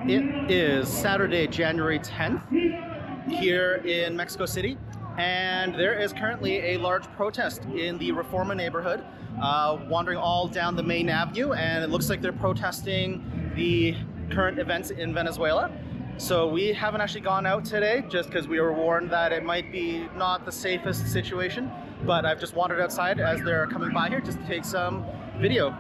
It is Saturday, January 10th here in Mexico City, and there is currently a large protest in the Reforma neighborhood, wandering all down the main avenue, and it looks like they're protesting the current events in Venezuela. So we haven't actually gone out today just because we were warned that it might be not the safest situation, but I've just wandered outside as they're coming by here just to take some video.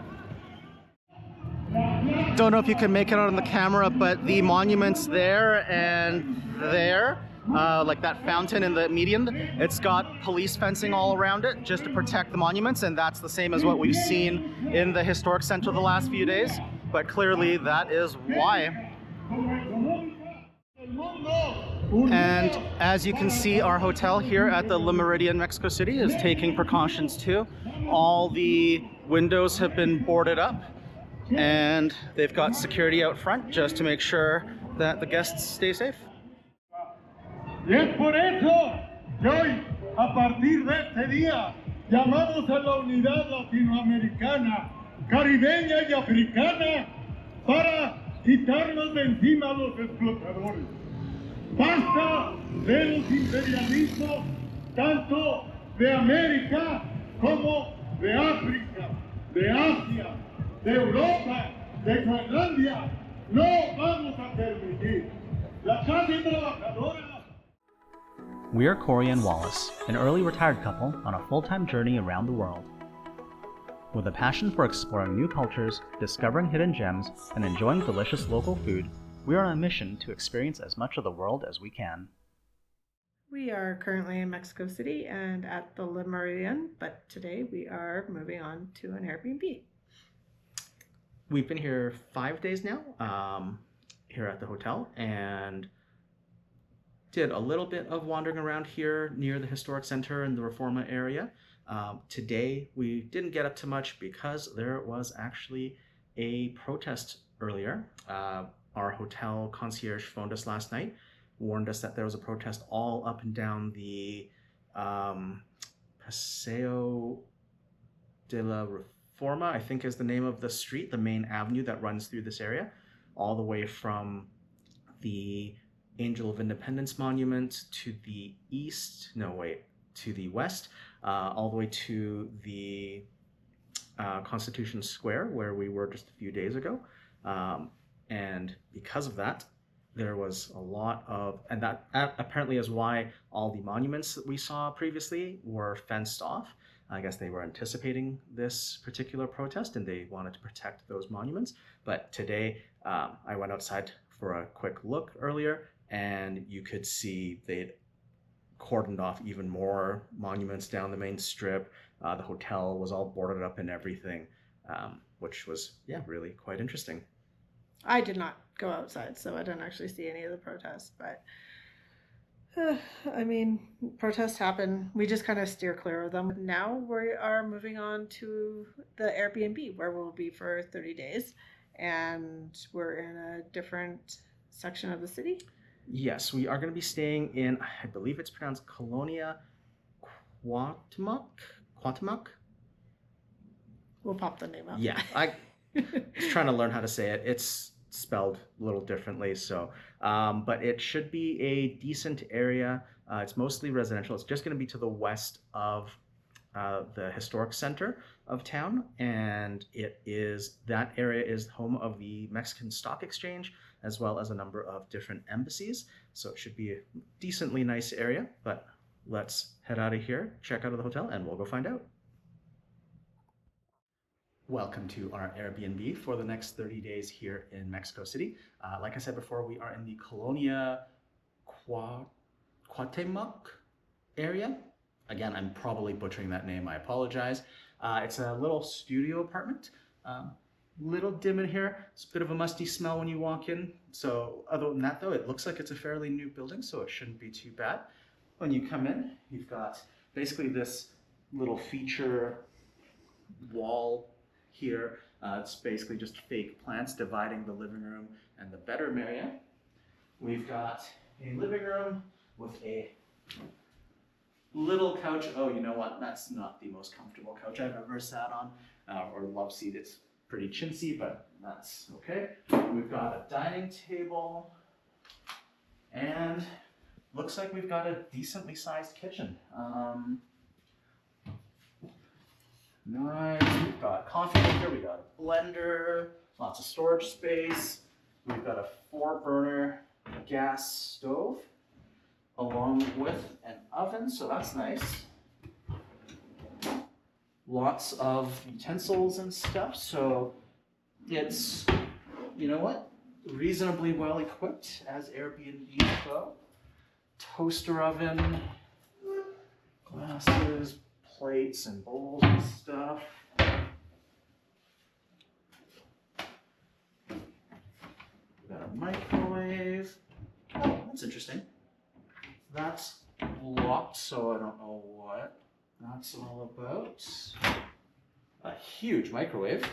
Don't know if you can make it out on the camera, but the monuments there and there, like that fountain in the median, it's got police fencing all around it just to protect the monuments, and that's the same as what we've seen in the historic center the last few days, but clearly that is why. And as you can see, our hotel here at the Le Méridien, Mexico City is taking precautions too. All the windows have been boarded up, and they've got security out front just to make sure that the guests stay safe. Y es por eso que hoy, a partir de este día, llamamos a la unidad latinoamericana, caribeña y africana para quitarnos de encima a los explotadores. Basta de los imperialismos, tanto de América como de África, de Asia, de Europa, de Groenlandia. No vamos a permitir. La clase trabajadora. We are Cory and Wallace, an early retired couple on a full-time journey around the world. With a passion for exploring new cultures, discovering hidden gems, and enjoying delicious local food, we are on a mission to experience as much of the world as we can. We are currently in Mexico City and at the Le Méridien, but today we are moving on to an Airbnb. We've been here 5 days now, here at the hotel, and did a little bit of wandering around here near the historic center in the Reforma area. Today we didn't get up to much because there was actually a protest earlier. Our hotel concierge phoned us last night, warned us that there was a protest all up and down the Paseo de la Reforma, I think is the name of the street, the main avenue that runs through this area, all the way from the Angel of Independence Monument to the east, to the west, all the way to the Constitution Square, where we were just a few days ago. And because of that, there was a lot of, and that apparently is why all the monuments that we saw previously were fenced off. I guess they were anticipating this particular protest and they wanted to protect those monuments. But today, I went outside for a quick look earlier, and you could see they'd cordoned off even more monuments down the main strip. The hotel was all boarded up and everything, which was, really quite interesting. I did not go outside, so I didn't actually see any of the protests, but I mean, protests happen. We just kind of steer clear of them. Now we are moving on to the Airbnb, where we'll be for 30 days, and we're in a different section of the city. Yes, we are going to be staying in, I believe it's pronounced Colonia Cuauhtémoc? We'll pop the name up. Yeah, I was trying to learn how to say it. It's spelled a little differently, so but it should be a decent area. It's mostly residential. It's just going to be to the west of the historic center of town, and that area is home of the Mexican Stock Exchange, as well as a number of different embassies. So it should be a decently nice area, but let's head out of here, check out of the hotel, and we'll go find out. Welcome to our Airbnb for the next 30 days here in Mexico City. Like I said before, we are in the Colonia Cuauhtémoc area. Again, I'm probably butchering that name, I apologize. It's a little studio apartment. Little dim in here. It's a bit of a musty smell when you walk in. So other than that though, it looks like it's a fairly new building, so it shouldn't be too bad. When you come in, you've got basically this little feature wall here. It's basically just fake plants dividing the living room and the bedroom area. We've got a living room with a little couch. Oh, you know what? That's not the most comfortable couch I've ever sat on or love seat. It's pretty chintzy, but that's okay. We've got a dining table, and looks like we've got a decently sized kitchen. Nice. We've got a coffee maker, we got a blender, lots of storage space. We've got a 4-burner gas stove along with an oven, so that's nice. Lots of utensils and stuff, so it's, you know what, reasonably well equipped as Airbnbs go. Toaster oven, glasses, plates and bowls and stuff. We've got a microwave. Oh, that's interesting. That's locked, so I don't know what that's all about. A huge microwave.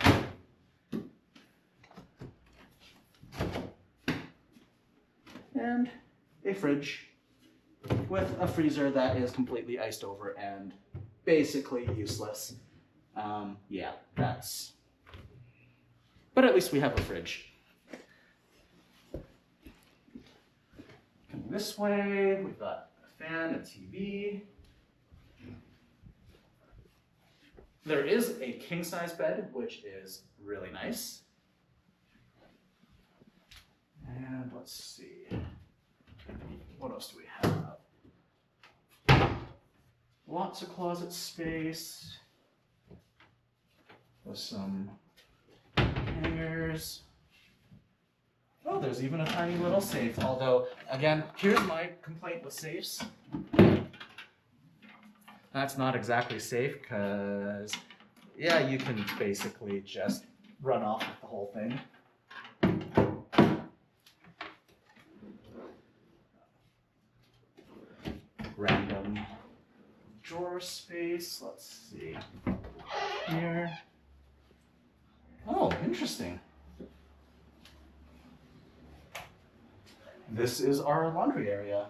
And a fridge with a freezer that is completely iced over and basically useless. Yeah, that's... But at least we have a fridge. Coming this way, we've got a fan, a TV. There is a king-size bed, which is really nice. And let's see, what else do we have? Lots of closet space with some hangers. Oh, there's even a tiny little safe. Although, again, here's my complaint with safes. That's not exactly safe because, yeah, you can basically just run off with the whole thing. Random drawer space. Let's see here. Oh, interesting. This is our laundry area.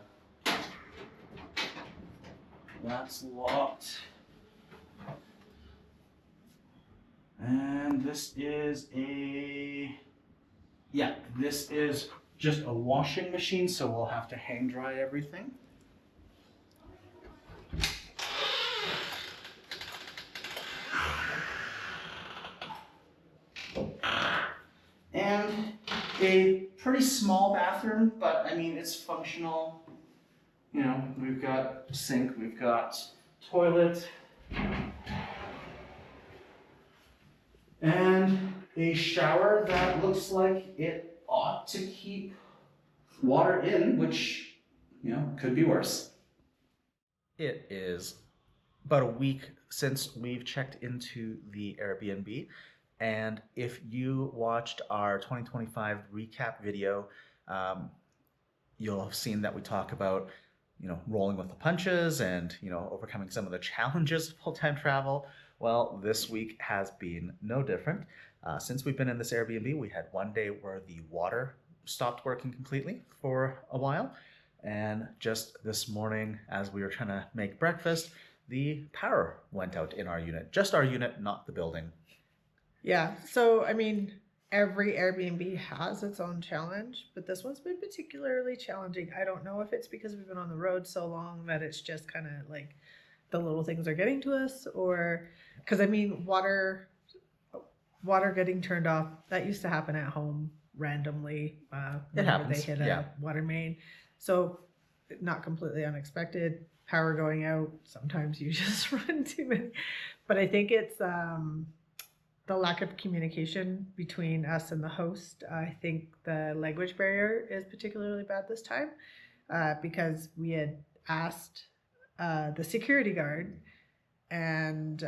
That's locked. And this is this is just a washing machine, so we'll have to hang dry everything. And a pretty small bathroom, but I mean, it's functional. You know, we've got sink, we've got toilet, and a shower that looks like it ought to keep water in, which, you know, could be worse. It is about a week since we've checked into the Airbnb. And if you watched our 2025 recap video, you'll have seen that we talk about, you know, rolling with the punches and, you know, overcoming some of the challenges of full-time travel. Well, this week has been no different. Since we've been in this Airbnb, we had one day where the water stopped working completely for a while. And just this morning, as we were trying to make breakfast, the power went out in our unit. Just our unit, not the building. Yeah, so I mean, every Airbnb has its own challenge, but this one's been particularly challenging. I don't know if it's because we've been on the road so long that it's just kind of like the little things are getting to us, or because I mean, water getting turned off, that used to happen at home randomly whenever they hit a water main. So not completely unexpected. Power going out, sometimes you just run too many. But I think it's the lack of communication between us and the host. I think the language barrier is particularly bad this time because we had asked the security guard, and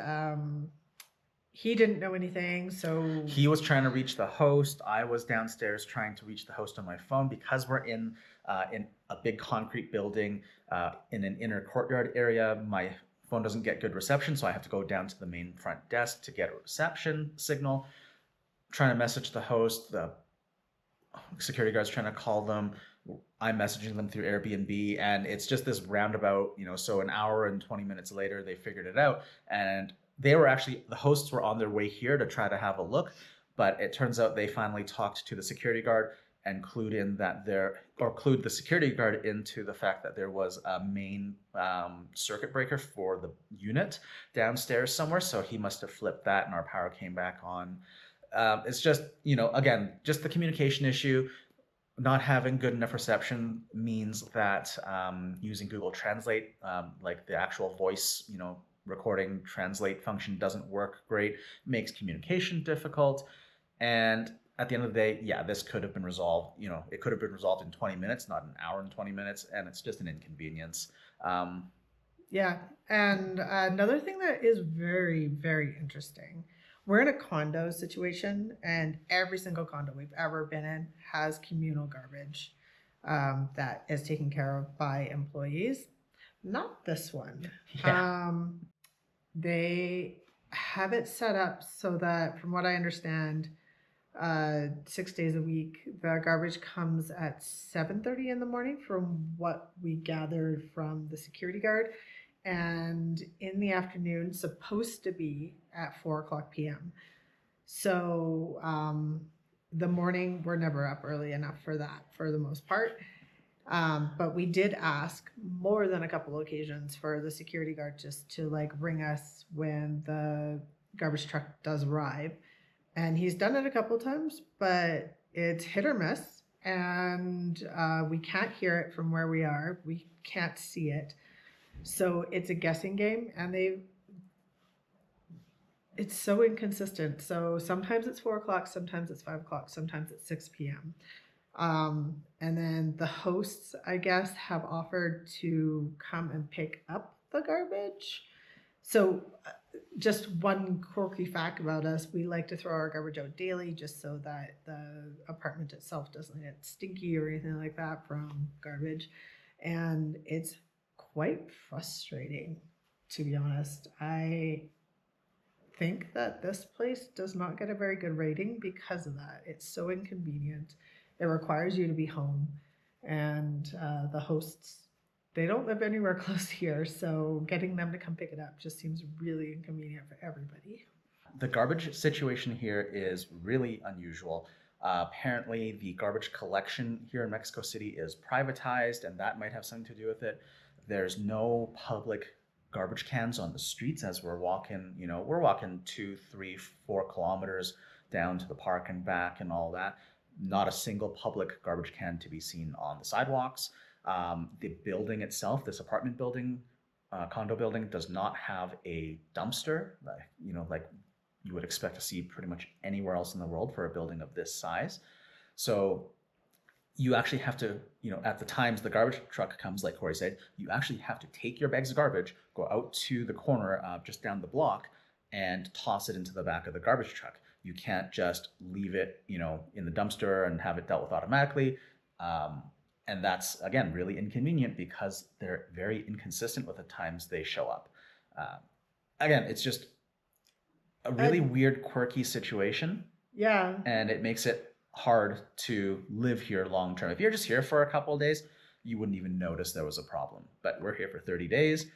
he didn't know anything. So he was trying to reach the host. I was downstairs trying to reach the host on my phone because we're in a big concrete building in an inner courtyard area. My phone doesn't get good reception, so I have to go down to the main front desk to get a reception signal. Trying to message the host, the security guard's trying to call them. I'm messaging them through Airbnb, and it's just this roundabout, you know, so an hour and 20 minutes later, they figured it out. And they were actually, the hosts were on their way here to try to have a look, But it turns out they finally talked to the security guard and clued the security guard into the fact that there was a main circuit breaker for the unit downstairs somewhere. So he must have flipped that, and our power came back on. It's just, again, just the communication issue. Not having good enough reception means that using Google Translate, like the actual voice, recording translate function doesn't work great, makes communication difficult. And at the end of the day, yeah, this could have been resolved. It could have been resolved in 20 minutes, not an hour and 20 minutes, and it's just an inconvenience. Yeah, and another thing that is very, very interesting, we're in a condo situation, and every single condo we've ever been in has communal garbage that is taken care of by employees. Not this one. Yeah. They have it set up so that, from what I understand, 6 days a week, the garbage comes at 7:30 in the morning, from what we gathered from the security guard, and in the afternoon, supposed to be at 4:00 p.m. So the morning, we're never up early enough for that, for the most part. But we did ask more than a couple occasions for the security guard just to ring us when the garbage truck does arrive. And he's done it a couple of times, but it's hit or miss. And we can't hear it from where we are. We can't see it. So it's a guessing game, and it's so inconsistent. So sometimes it's 4:00, sometimes it's 5:00, sometimes it's 6 p.m. And then the hosts, I guess, have offered to come and pick up the garbage. So just one quirky fact about us, we like to throw our garbage out daily just so that the apartment itself doesn't get stinky or anything like that from garbage. And it's quite frustrating, to be honest. I think that this place does not get a very good rating because of that. It's so inconvenient. It requires you to be home, and the hosts, they don't live anywhere close here, so getting them to come pick it up just seems really inconvenient for everybody. The garbage situation here is really unusual. Apparently, the garbage collection here in Mexico City is privatized, and that might have something to do with it. There's no public garbage cans on the streets as we're walking. We're walking 2, 3, 4 kilometers down to the park and back and all that. Not a single public garbage can to be seen on the sidewalks. The building itself, this apartment building, condo building, does not have a dumpster, like you would expect to see pretty much anywhere else in the world for a building of this size. So you actually have to, at the times the garbage truck comes, like Cory said, you actually have to take your bags of garbage, go out to the corner just down the block, and toss it into the back of the garbage truck. You can't just leave it, in the dumpster and have it dealt with automatically. And that's, again, really inconvenient because they're very inconsistent with the times they show up. Again, it's just a really weird, quirky situation. Yeah. And it makes it hard to live here long term. If you're just here for a couple of days, you wouldn't even notice there was a problem. But we're here for 30 days.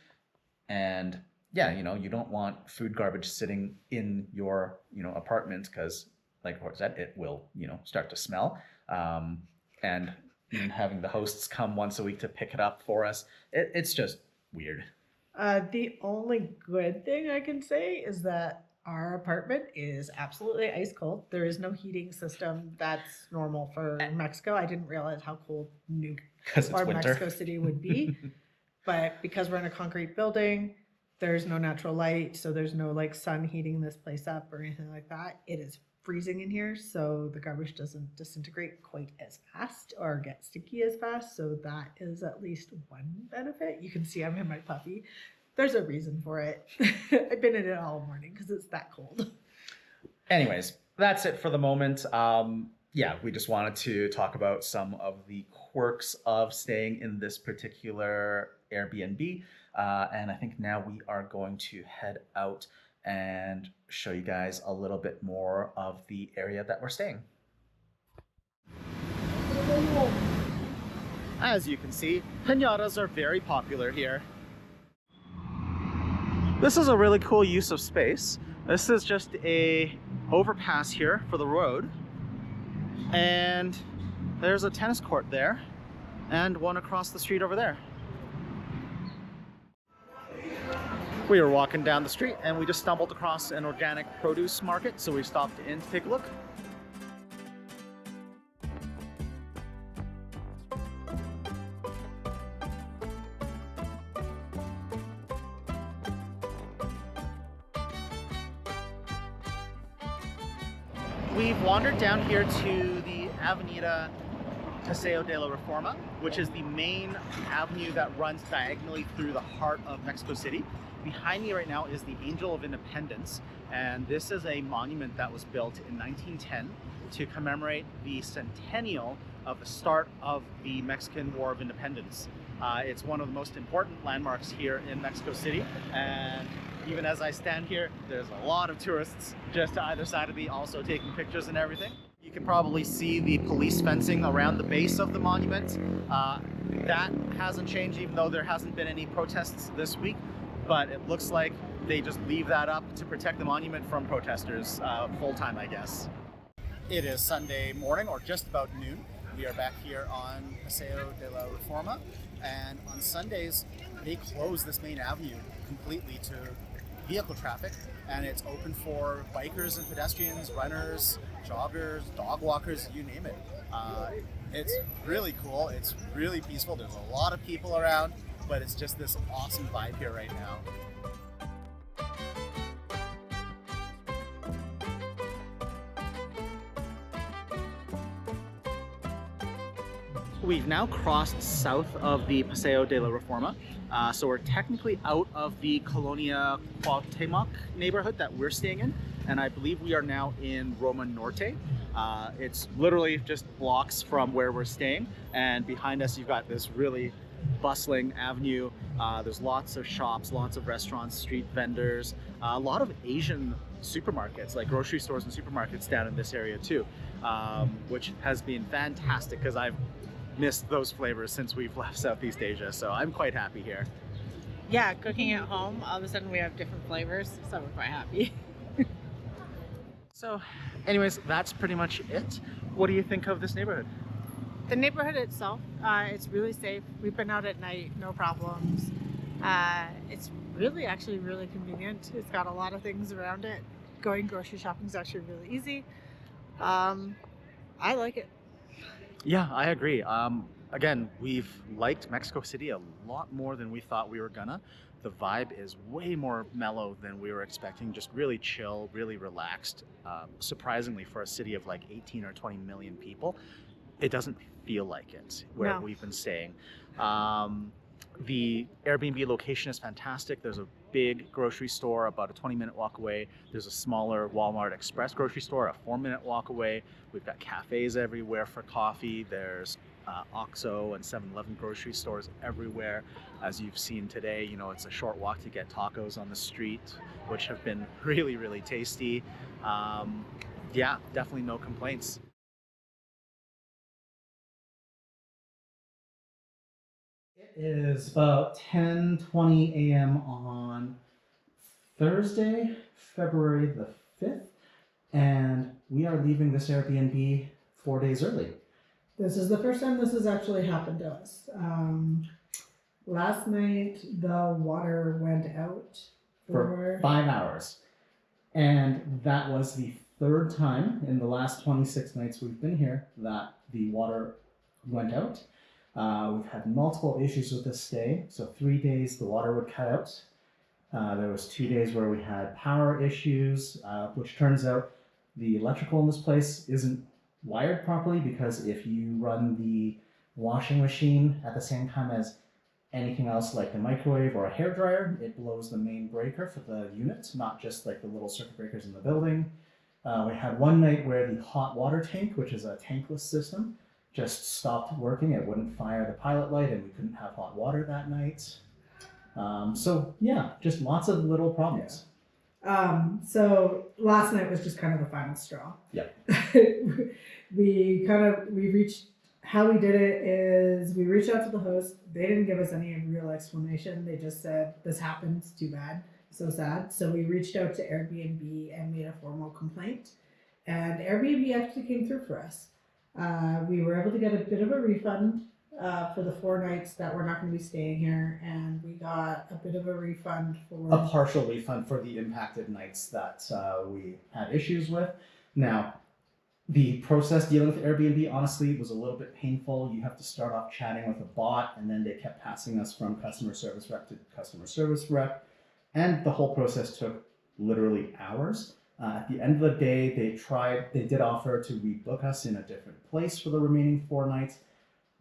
And yeah, you don't want food garbage sitting in your, apartment because, like I said, it will, start to smell. And even having the hosts come once a week to pick it up for us, it's just weird. The only good thing I can say is that our apartment is absolutely ice cold. There is no heating system. That's normal for Mexico. I didn't realize how cold Mexico City would be. But because we're in a concrete building, there's no natural light, so there's no sun heating this place up or anything like that. It is freezing in here, so the garbage doesn't disintegrate quite as fast or get sticky as fast. So that is at least one benefit. You can see I'm in my puppy. There's a reason for it. I've been in it all morning because it's that cold. Anyways, that's it for the moment. We just wanted to talk about some of the quirks of staying in this particular Airbnb. And I think now we are going to head out and show you guys a little bit more of the area that we're staying. As you can see, piñatas are very popular here. This is a really cool use of space. This is just a overpass here for the road, and there's a tennis court there and one across the street over there. We were walking down the street and we just stumbled across an organic produce market, so we stopped in to take a look. We've wandered down here to the Avenida Paseo de la Reforma, which is the main avenue that runs diagonally through the heart of Mexico City. Behind me right now is the Angel of Independence, and this is a monument that was built in 1910 to commemorate the centennial of the start of the Mexican War of Independence. It's one of the most important landmarks here in Mexico City, and even as I stand here, there's a lot of tourists just to either side of me also taking pictures and everything. You can probably see the police fencing around the base of the monument. That hasn't changed, even though there hasn't been any protests this week, but it looks like they just leave that up to protect the monument from protesters full time, I guess. It is Sunday morning, or just about noon. We are back here on Paseo de la Reforma, and on Sundays they close this main avenue completely to vehicle traffic, and it's open for bikers and pedestrians, runners, joggers, dog walkers, you name it. It's really cool, it's really peaceful, there's a lot of people around, but it's just this awesome vibe here right now. We've now crossed south of the Paseo de la Reforma, so we're technically out of the Colonia Cuauhtémoc neighborhood that we're staying in, and I believe we are now in Roma Norte. It's literally just blocks from where we're staying, and behind us you've got this really bustling avenue. There's lots of shops, lots of restaurants, street vendors, a lot of Asian supermarkets, like grocery stores and supermarkets down in this area too, which has been fantastic because I've missed those flavors since we've left Southeast Asia, so I'm quite happy here. Yeah, cooking at home, all of a sudden we have different flavors, so we're quite happy. So anyways, that's pretty much it. What do you think of this neighborhood? The neighborhood itself, it's really safe. We've been out at night, no problems. It's really actually really convenient. It's got a lot of things around it. Going grocery shopping is actually really easy. I like it. Yeah, I agree. Again, we've liked Mexico City a lot more than we thought we were gonna. The vibe is way more mellow than we were expecting, just really chill, really relaxed. Surprisingly, for a city of like 18 or 20 million people, it doesn't feel like it where we've been staying. The Airbnb location is fantastic. There's a big grocery store about a 20-minute walk away. There's a smaller Walmart Express grocery store a 4-minute walk away. We've got cafes everywhere for coffee. There's OXXO and 7-Eleven grocery stores everywhere. As you've seen today, you know, it's a short walk to get tacos on the street, which have been really, really tasty. Yeah, definitely no complaints. It is about 10:20 a.m. on Thursday, February the 5th, and we are leaving this Airbnb 4 days early. This is the first time this has actually happened to us. Last night the water went out for 5 hours, and that was the third time in the last 26 nights we've been here that the water went out. We've had multiple issues with this stay. So 3 days the water would cut out. There was 2 days where we had power issues, which turns out the electrical in this place isn't wired properly, because if you run the washing machine at the same time as anything else like the microwave or a hairdryer, it blows the main breaker for the unit, not just like the little circuit breakers in the building. We had one night where the hot water tank, which is a tankless system, just stopped working. It wouldn't fire the pilot light, and we couldn't have hot water that night. So yeah, just lots of little problems. So last night was just kind of the final straw. Yeah. we reached, how we did it is we reached out to the host. They didn't give us any real explanation. They just said, this happens, too bad, so sad. So we reached out to Airbnb and made a formal complaint. and Airbnb actually came through for us. We were able to get a bit of a refund for the 4 nights that we're not going to be staying here, and we got a bit of a refund for A partial refund for the impacted nights that we had issues with. Now, the process dealing with Airbnb honestly was a little bit painful. You have to start off chatting with a bot, and then they kept passing us from customer service rep to customer service rep, and the whole process took literally hours. At the end of the day, they did offer to rebook us in a different place for the remaining 4 nights,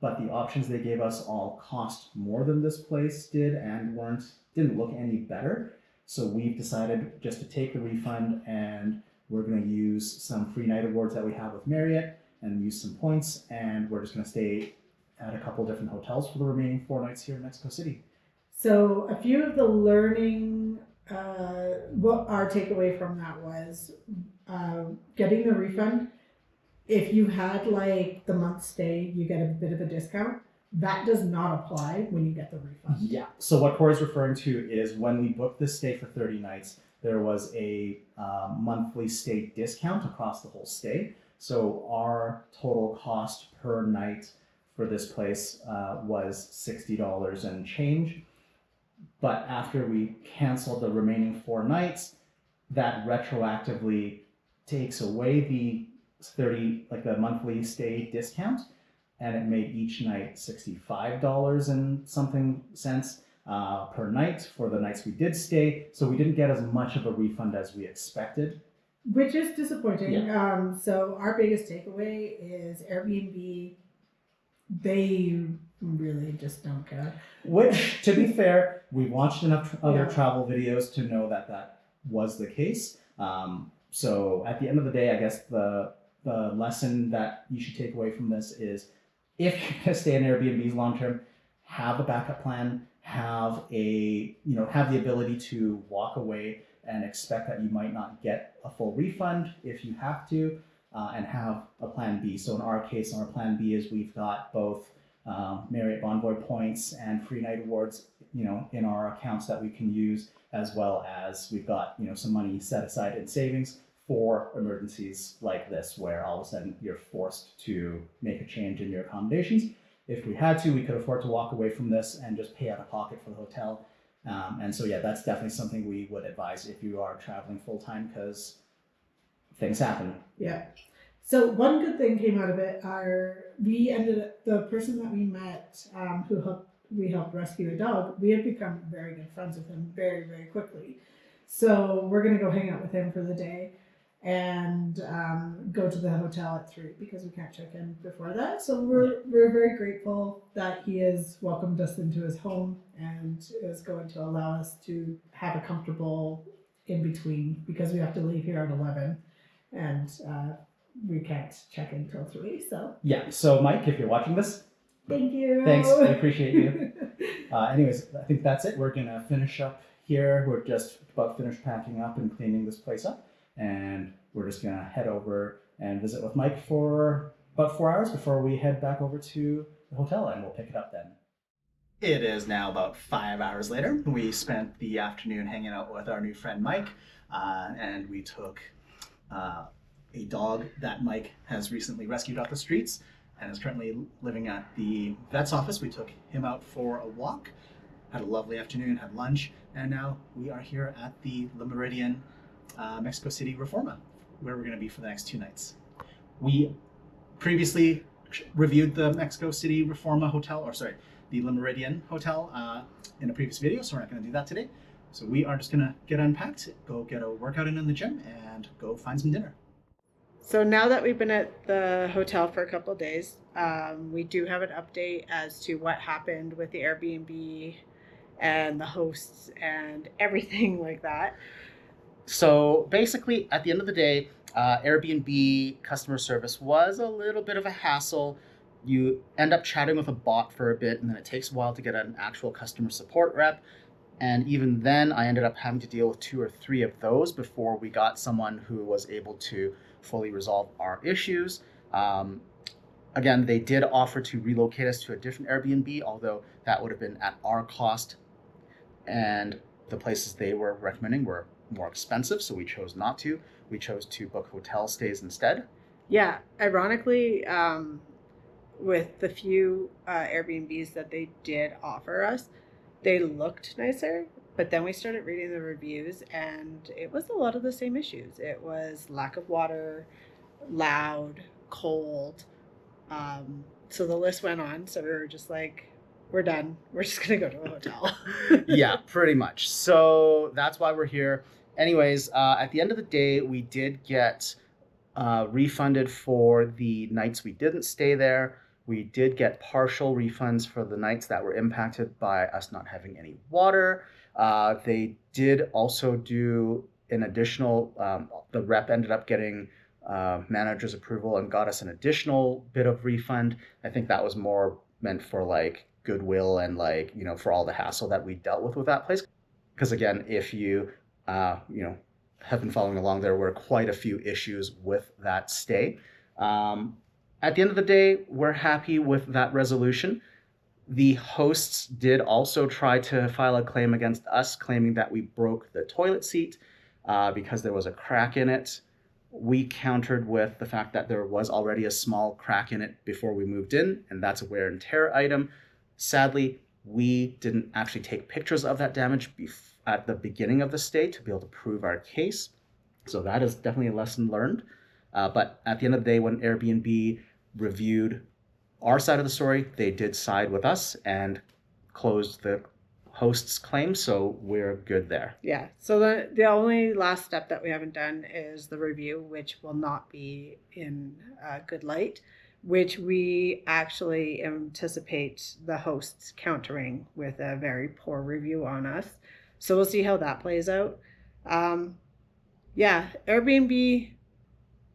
but the options they gave us all cost more than this place did and didn't look any better. So we've decided just to take the refund, and we're going to use some free night awards that we have with Marriott and use some points, and we're just going to stay at a couple different hotels for the remaining 4 nights here in Mexico City. So a few of the learning, what our takeaway from that was getting the refund. If you had like the month stay, you get a bit of a discount. That does not apply when you get the refund. Yeah. So what Cory's referring to is when we booked this stay for 30 nights, there was a monthly stay discount across the whole stay. So our total cost per night for this place was $60 and change. But after we canceled the remaining 4 nights, that retroactively takes away the the monthly stay discount, and it made each night $65 and something cents per night for the nights we did stay. So we didn't get as much of a refund as we expected. Which is disappointing. Yeah. So our biggest takeaway is Airbnb, they really just don't care. Which, to be fair, we watched enough other Yeah. travel videos to know that that was the case. So at the end of the day, I guess the lesson that you should take away from this is, if you're going to stay in Airbnbs long term, have a backup plan, have the ability to walk away and expect that you might not get a full refund if you have to, and have a plan B. So in our case, our plan B is we've got both Marriott Bonvoy points and free night awards, in our accounts that we can use, as well as we've got, some money set aside in savings for emergencies like this, where all of a sudden you're forced to make a change in your accommodations. If we had to, we could afford to walk away from this and just pay out of pocket for the hotel. And so, yeah, that's definitely something we would advise if you are traveling full time, because things happen. Yeah. So one good thing came out of it. The person that we met, we helped rescue a dog. We have become very good friends with him very, very quickly. So we're gonna go hang out with him for the day, and go to the hotel at 3 because we can't check in before that. So we're very grateful that he has welcomed us into his home and is going to allow us to have a comfortable in between, because we have to leave here at 11 and we can't check in till 3. So Yeah. So Mike, if you're watching this, thank you. thanks. We appreciate you. Anyways, I think that's it. We're gonna finish up here. We're just about finished packing up and cleaning this place up, and we're just gonna head over and visit with Mike for about 4 hours before we head back over to the hotel, and we'll pick it up then. It is now about 5 hours later. We spent the afternoon hanging out with our new friend Mike, and we took a dog that Mike has recently rescued off the streets and is currently living at the vet's office. We took him out for a walk, had a lovely afternoon, had lunch, and now we are here at the Le Méridien Mexico City Reforma, where we're going to be for the next 2 nights. We previously reviewed the Mexico City Reforma Hotel, the Le Méridien Hotel in a previous video, so we're not going to do that today. So we are just going to get unpacked, go get a workout in the gym, and go find some dinner. So now that we've been at the hotel for a couple of days, we do have an update as to what happened with the Airbnb and the hosts and everything like that. So basically, at the end of the day, Airbnb customer service was a little bit of a hassle. You end up chatting with a bot for a bit, and then it takes a while to get an actual customer support rep. And even then, I ended up having to deal with 2 or 3 of those before we got someone who was able to fully resolve our issues. Again, they did offer to relocate us to a different Airbnb, although that would have been at our cost. And the places they were recommending were more expensive, so we chose not to. we chose to book hotel stays instead. Yeah, ironically, with the few Airbnbs that they did offer us, they looked nicer. But then we started reading the reviews, and it was a lot of the same issues. It was lack of water, loud, cold. So the list went on. So we were just like, we're done. We're just going to go to a hotel. Yeah, pretty much. So that's why we're here. Anyways, at the end of the day, we did get refunded for the nights we didn't stay there. We did get partial refunds for the nights that were impacted by us not having any water. They did also do an additional, the rep ended up getting manager's approval and got us an additional bit of refund. I think that was more meant for like goodwill and like, you know, for all the hassle that we dealt with that place. Because again, if you, you know, have been following along, there were quite a few issues with that stay. At the end of the day, we're happy with that resolution. The hosts did also try to file a claim against us, claiming that we broke the toilet seat because there was a crack in it. We countered with the fact that there was already a small crack in it before we moved in, and that's a wear and tear item. Sadly, we didn't actually take pictures of that damage at the beginning of the stay to be able to prove our case. So that is definitely a lesson learned. But at the end of the day, when Airbnb reviewed our side of the story, they did side with us and closed the host's claim, so we're good there. Yeah, so the only last step that we haven't done is the review, which will not be in good light, which we actually anticipate the hosts countering with a very poor review on us. So we'll see how that plays out. Yeah, Airbnb,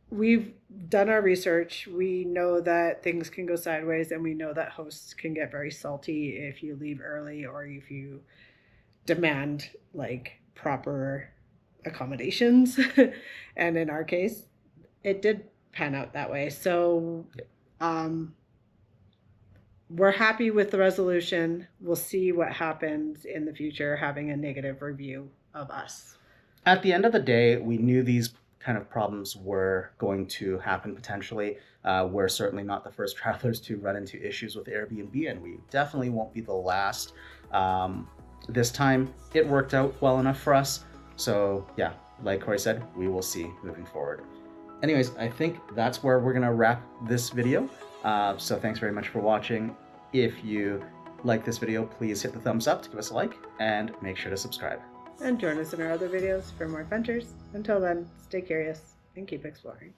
we've done our research. We know that things can go sideways, and we know that hosts can get very salty if you leave early or if you demand like proper accommodations. And in our case, it did pan out that way. So we're happy with the resolution. We'll see what happens in the future having a negative review of us. At the end of the day, we knew these kind of problems were going to happen potentially. We're certainly not the first travelers to run into issues with Airbnb, and we definitely won't be the last. This time, it worked out well enough for us. So yeah, like Cory said, we will see moving forward. Anyways, I think that's where we're gonna wrap this video. So thanks very much for watching. If you like this video, please hit the thumbs up to give us a like, and make sure to subscribe. And join us in our other videos for more adventures. Until then, stay curious and keep exploring.